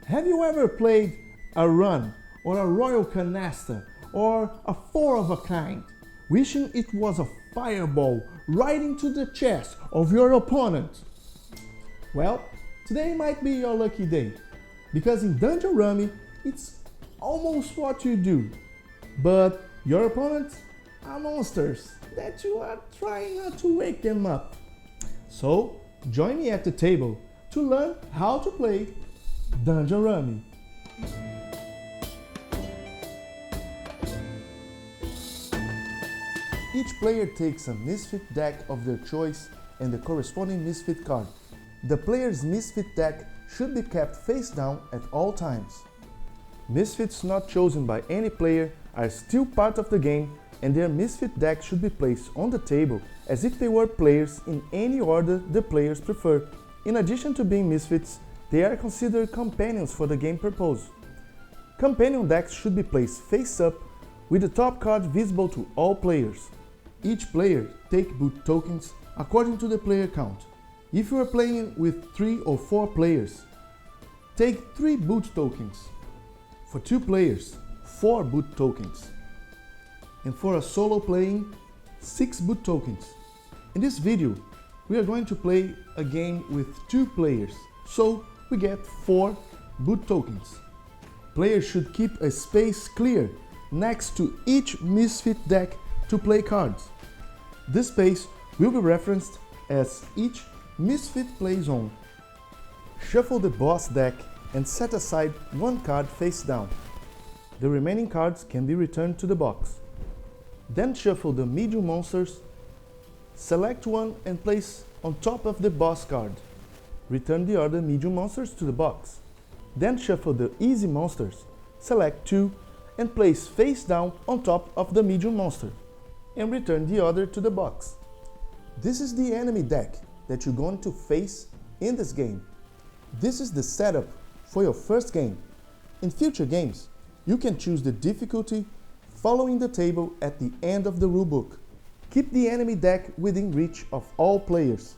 Have you ever played a run or a royal canasta or a four of a kind, wishing it was a fireball right into the chest of your opponent? Well, today might be your lucky day, because in Dungeon Rummy, it's almost what you do, but your opponents are monsters that you are trying not to wake them up. So, join me at the table to learn how to play Dungeon Rummy. Each player takes a Misfit deck of their choice and the corresponding Misfit card. The player's Misfit deck should be kept face down at all times. Misfits not chosen by any player are still part of the game, and their Misfit deck should be placed on the table as if they were players in any order the players prefer. In addition to being Misfits, they are considered companions for the game purpose. Companion decks should be placed face up with the top card visible to all players. Each player takes boot tokens according to the player count. If you are playing with 3 or 4 players, take 3 boot tokens. For 2 players, 4 boot tokens. And for a solo playing, 6 boot tokens. In this video, we are going to play a game with 2 players, so we get 4 boot tokens. Players should keep a space clear next to each Misfit deck to play cards. This space will be referenced as each Misfit play zone. Shuffle the boss deck and set aside 1 card face down. The remaining cards can be returned to the box. Then shuffle the medium monsters, select one and place on top of the boss card. Return the other medium monsters to the box. Then shuffle the easy monsters, select 2 and place face down on top of the medium monster, and return the other to the box. This is the enemy deck that you're going to face in this game. This is the setup for your first game. In future games, you can choose the difficulty following the table at the end of the rulebook. Keep the enemy deck within reach of all players.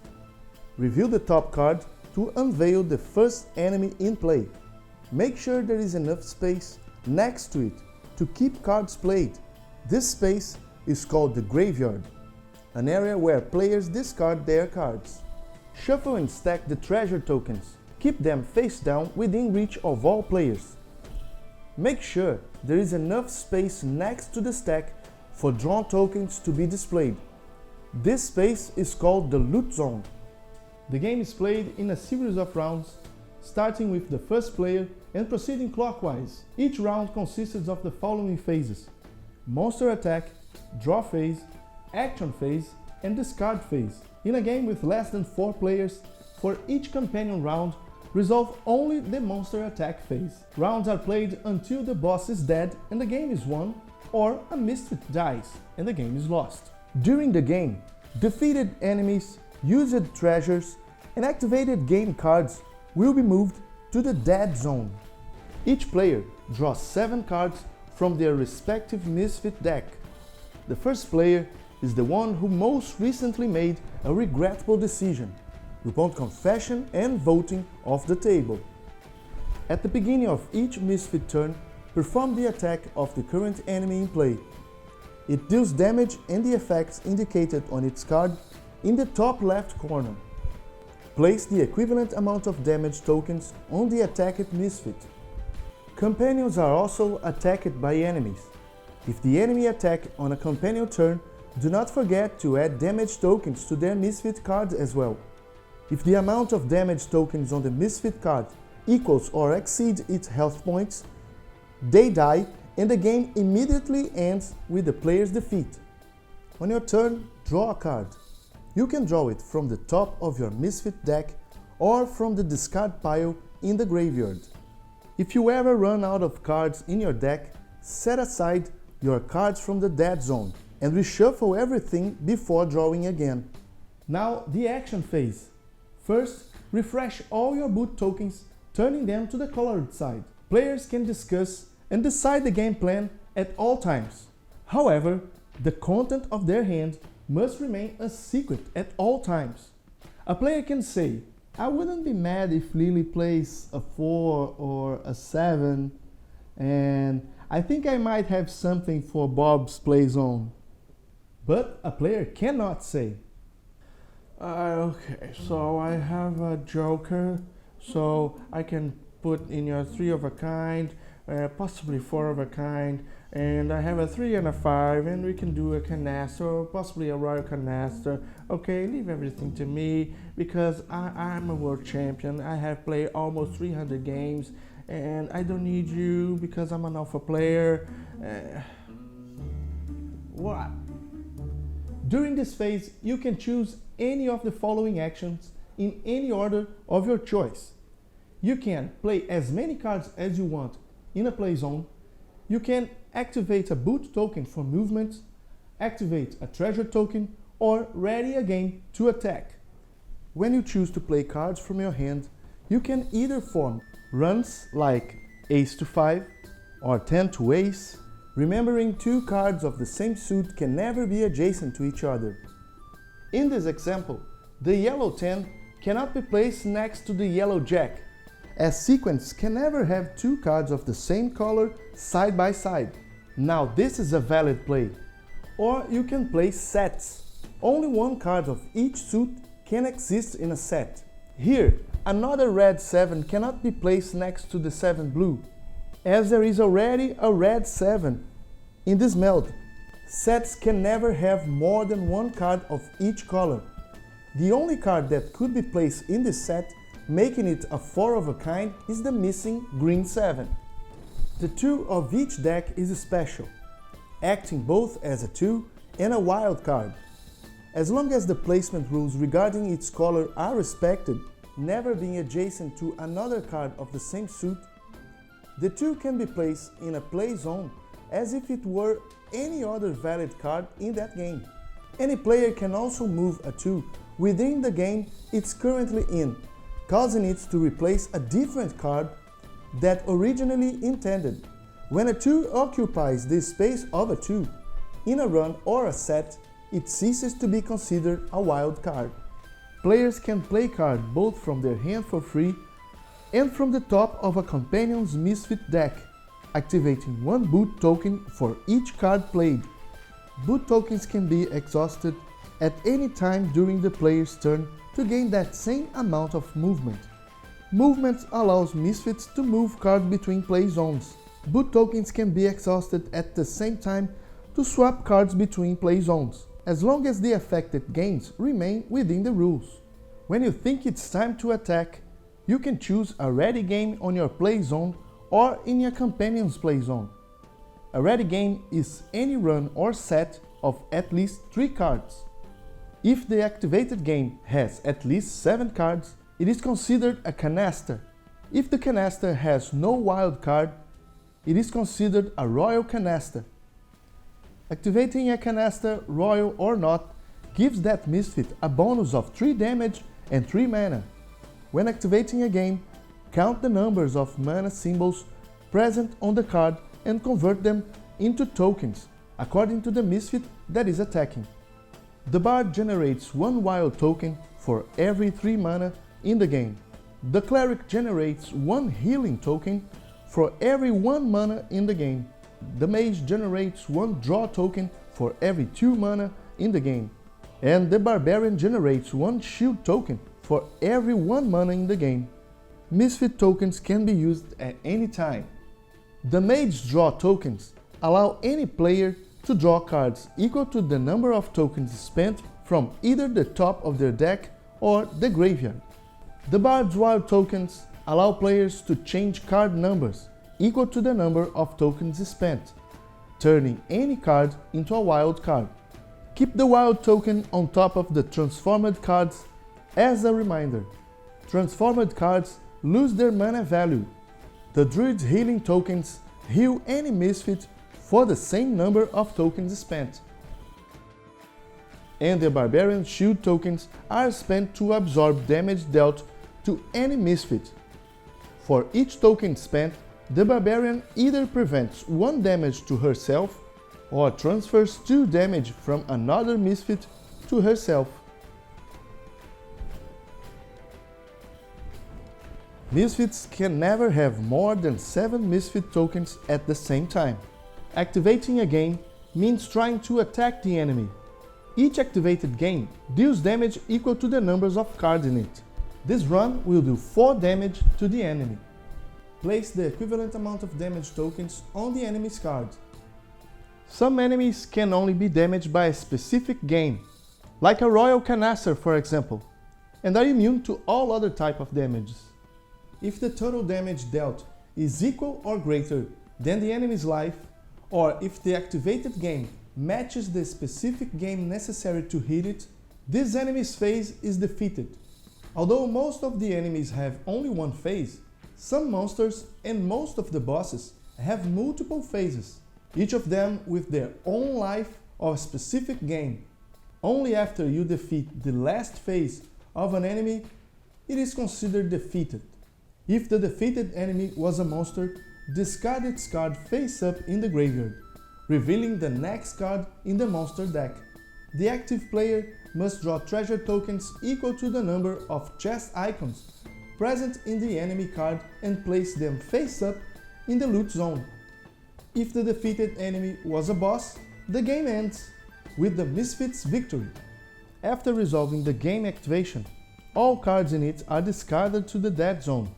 Reveal the top card to unveil the first enemy in play. Make sure there is enough space next to it to keep cards played. This space is called the graveyard, an area where players discard their cards. Shuffle and stack the treasure tokens. Keep them face down within reach of all players. Make sure there is enough space next to the stack for drawn tokens to be displayed. This space is called the loot zone. The game is played in a series of rounds, starting with the first player and proceeding clockwise. Each round consists of the following phases: monster attack, draw phase, action phase, and discard phase. In a game with less than 4 players, for each companion round, resolve only the monster attack phase. Rounds are played until the boss is dead and the game is won, or a Misfit dies and the game is lost. During the game, defeated enemies, used treasures, and activated game cards will be moved to the dead zone. Each player draws 7 cards from their respective Misfit deck. The first player is the one who most recently made a regrettable decision, upon confession and voting off the table. At the beginning of each Misfit turn, perform the attack of the current enemy in play. It deals damage and the effects indicated on its card in the top left corner. Place the equivalent amount of damage tokens on the attacked Misfit. Companions are also attacked by enemies. If the enemy attack on a companion turn, do not forget to add damage tokens to their Misfit card as well. If the amount of damage tokens on the Misfit card equals or exceeds its health points, they die and the game immediately ends with the player's defeat. On your turn, draw a card. You can draw it from the top of your Misfit deck or from the discard pile in the graveyard. If you ever run out of cards in your deck, set aside your cards from the dead zone and reshuffle everything before drawing again. Now the action phase. First, refresh all your boot tokens, turning them to the colored side. Players can discuss and decide the game plan at all times. However, the content of their hand must remain a secret at all times. A player can say, I wouldn't be mad if Lily plays a 4 or a 7, and I think I might have something for Bob's playzone. But a player cannot say, okay, so I have a joker, so I can put in your 3 of a kind, possibly 4 of a kind, and I have a 3 and a 5, and we can do a canaster, or possibly a royal canaster. Okay, leave everything to me, because I'm a world champion. I have played almost 300 games, and I don't need you because I'm an alpha player. What? During this phase, you can choose any of the following actions in any order of your choice. You can play as many cards as you want in a play zone. You can activate a boot token for movement, activate a treasure token, or ready a game to attack. When you choose to play cards from your hand, you can either form runs like ace to 5 or 10 to ace, remembering 2 cards of the same suit can never be adjacent to each other. In this example, the yellow 10 cannot be placed next to the yellow jack, as sequence can never have 2 cards of the same color side by side. Now this is a valid play. Or you can play sets. Only 1 card of each suit can exist in a set. Here, another red 7 cannot be placed next to the 7 blue, as there is already a red 7 in this meld. Sets can never have more than 1 card of each color. The only card that could be placed in this set, making it a 4 of a kind, is the missing green 7. The 2 of each deck is special, acting both as a 2 and a wild card. As long as the placement rules regarding its color are respected, never being adjacent to another card of the same suit, the 2 can be placed in a play zone as if it were any other valid card in that game. Any player can also move a 2 within the game it's currently in, causing it to replace a different card that originally intended. When a 2 occupies the space of a 2 in a run or a set, it ceases to be considered a wild card. Players can play cards both from their hand for free and from the top of a companion's Misfit deck, activating 1 boot token for each card played. Boot tokens can be exhausted at any time during the player's turn to gain that same amount of movement. Movement allows Misfits to move cards between play zones. Boot tokens can be exhausted at the same time to swap cards between play zones, as long as the affected games remain within the rules. When you think it's time to attack, you can choose a ready game on your play zone or in your companion's play zone. A ready game is any run or set of at least 3 cards. If the activated game has at least 7 cards, it is considered a canaster. If the canaster has no wild card, it is considered a royal canaster. Activating a canaster, royal or not, gives that Misfit a bonus of 3 damage and 3 mana. When activating a game, count the numbers of mana symbols present on the card and convert them into tokens, according to the Misfit that is attacking. The Bard generates 1 wild token for every 3 mana in the game. The Cleric generates 1 healing token for every 1 mana in the game. The Mage generates 1 draw token for every 2 mana in the game. And the Barbarian generates 1 shield token for every 1 mana in the game. Misfit tokens can be used at any time. The Mage draw tokens allow any player to draw cards equal to the number of tokens spent from either the top of their deck or the graveyard. The Bard's wild tokens allow players to change card numbers equal to the number of tokens spent, turning any card into a wild card. Keep the wild token on top of the transformed cards as a reminder. Transformed cards lose their mana value. The Druid's healing tokens heal any Misfit for the same number of tokens spent. And the Barbarian shield tokens are spent to absorb damage dealt to any Misfit. For each token spent, the Barbarian either prevents 1 damage to herself or transfers 2 damage from another Misfit to herself. Misfits can never have more than 7 Misfit tokens at the same time. Activating a game means trying to attack the enemy. Each activated game deals damage equal to the numbers of cards in it. This run will do 4 damage to the enemy. Place the equivalent amount of damage tokens on the enemy's card. Some enemies can only be damaged by a specific game, like a Royal Canaster for example, and are immune to all other type of damages. If the total damage dealt is equal or greater than the enemy's life, or if the activated game matches the specific game necessary to hit it, this enemy's phase is defeated. Although most of the enemies have only one phase, some monsters and most of the bosses have multiple phases, each of them with their own life or specific game. Only after you defeat the last phase of an enemy, it is considered defeated. If the defeated enemy was a monster, discard its card face up in the graveyard, revealing the next card in the monster deck. The active player must draw treasure tokens equal to the number of chest icons present in the enemy card and place them face up in the loot zone. If the defeated enemy was a boss, the game ends with the Misfit's victory. After resolving the game activation, all cards in it are discarded to the dead zone,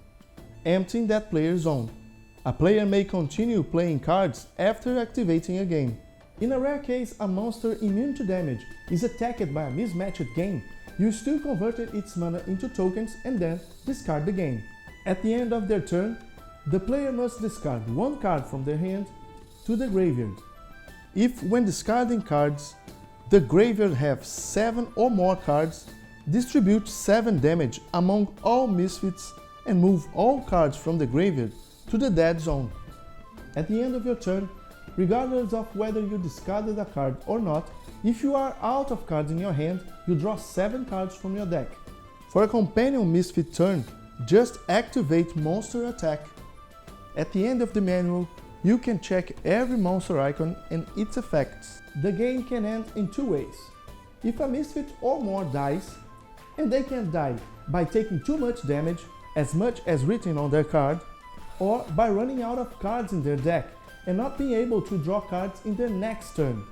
emptying that player's zone. A player may continue playing cards after activating a game. In a rare case a monster immune to damage is attacked by a mismatched game, you still converted its mana into tokens and then discard the game. At the end of their turn, the player must discard one card from their hand to the graveyard. If when discarding cards, the graveyard have 7 or more cards, distribute 7 damage among all Misfits and move all cards from the graveyard to the dead zone. At the end of your turn, regardless of whether you discarded a card or not, if you are out of cards in your hand, you draw 7 cards from your deck. For a companion Misfit turn, just activate Monster Attack. At the end of the manual, you can check every monster icon and its effects. The game can end in 2 ways. If a Misfit or more dies, and they can die by taking too much damage, as much as written on their card, or by running out of cards in their deck and not being able to draw cards in their next turn.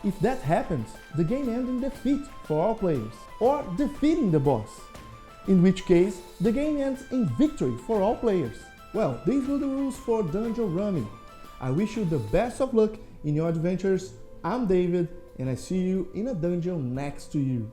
If that happens, the game ends in defeat for all players, or defeating the boss, in which case the game ends in victory for all players. Well, these were the rules for Dungeon Rummy. I wish you the best of luck in your adventures. I'm David, and I see you in a dungeon next to you.